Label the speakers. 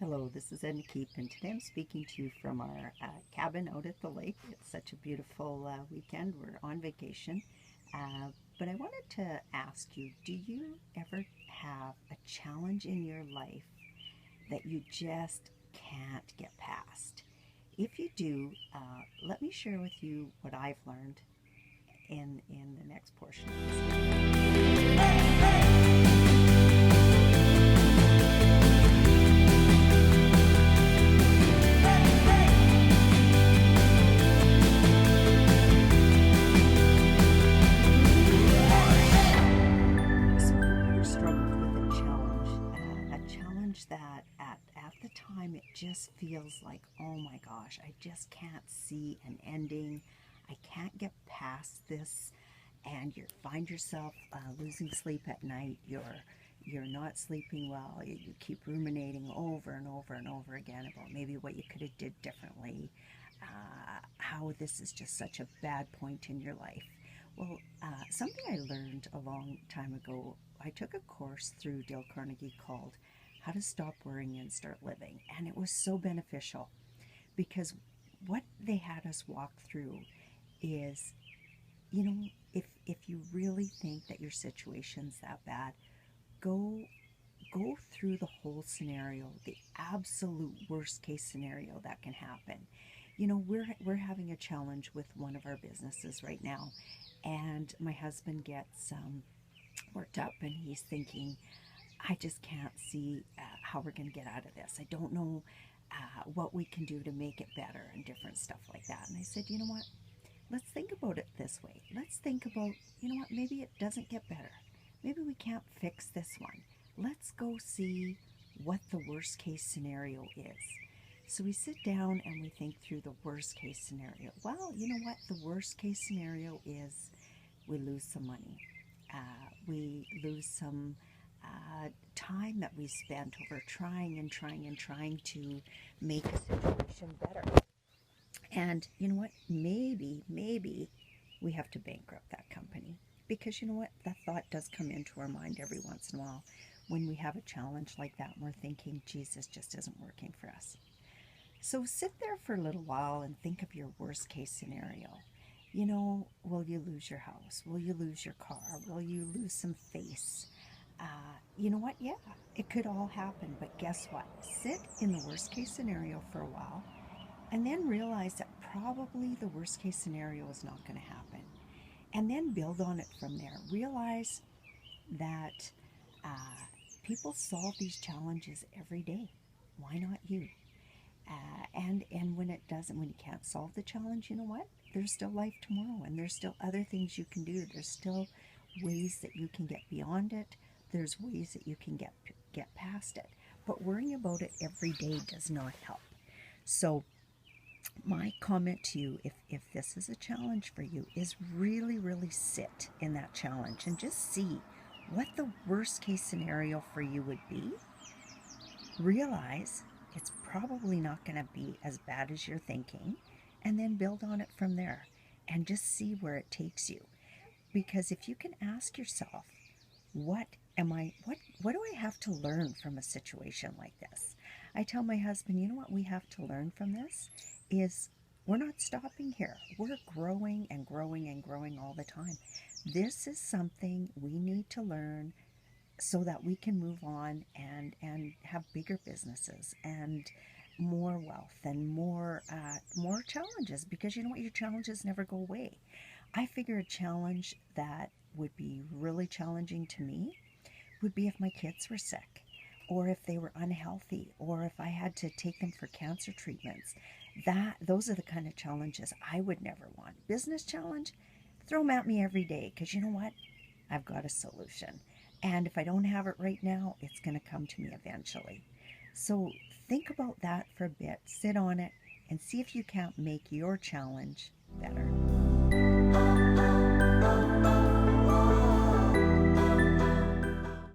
Speaker 1: Hello, this is Edna, and today I'm speaking to you from our cabin out at the lake. It's such a beautiful weekend. We're on vacation. But I wanted to ask you, do you ever have a challenge in your life that you just can't get past? If you do, let me share with you what I've learned in the next portion of that at the time it just feels like, oh my gosh, I just can't see an ending. I can't get past this, and you find yourself losing sleep at night. You're not sleeping well. You keep ruminating over and over and over again about maybe what you could have did differently. How this is just such a bad point in your life. Well, something I learned a long time ago. I took a course through Dale Carnegie called How to Stop Worrying and Start Living, and it was so beneficial because what they had us walk through is, if you really think that your situation's that bad, go through the whole scenario, the absolute worst case scenario that can happen. We're having a challenge with one of our businesses right now, and my husband gets worked up, and he's thinking, I just can't see how we're going to get out of this. I don't know what we can do to make it better and different stuff like that. And I said, you know what? Let's think about it this way. Let's think about, maybe it doesn't get better. Maybe we can't fix this one. Let's go see what the worst case scenario is. So we sit down and we think through the worst case scenario. Well, you know what? The worst case scenario is we lose some money. We lose some time that we spent over trying to make a situation better. And you know what? Maybe we have to bankrupt that company. Because you know what? That thought does come into our mind every once in a while when we have a challenge like that and we're thinking, Jesus just isn't working for us. So sit there for a little while and think of your worst case scenario. Will you lose your house? Will you lose your car? Will you lose some face? You know what? Yeah, it could all happen. But guess what? Sit in the worst case scenario for a while and then realize that probably the worst case scenario is not going to happen. And then build on it from there. Realize that people solve these challenges every day. Why not you? And when it doesn't, when you can't solve the challenge, you know what? There's still life tomorrow, and there's still other things you can do. There's still ways that you can get beyond it. There's ways that you can get past it. But worrying about it every day does not help. So my comment to you, if this is a challenge for you, is really sit in that challenge and just see what the worst case scenario for you would be. Realize it's probably not going to be as bad as you're thinking, and then build on it from there and just see where it takes you. Because if you can ask yourself, what do I have to learn from a situation like this? I tell my husband, you know what we have to learn from this is we're not stopping here. We're growing and growing and growing all the time. This is something we need to learn so that we can move on and have bigger businesses and more wealth and more challenges, because you know what, your challenges never go away. I figure a challenge that would be really challenging to me would be if my kids were sick, or if they were unhealthy, or if I had to take them for cancer treatments. Those are the kind of challenges I would never want. Business challenge, throw them at me every day, because you know what? I've got a solution. And if I don't have it right now, it's going to come to me eventually. So think about that for a bit, sit on it, and see if you can't make your challenge better.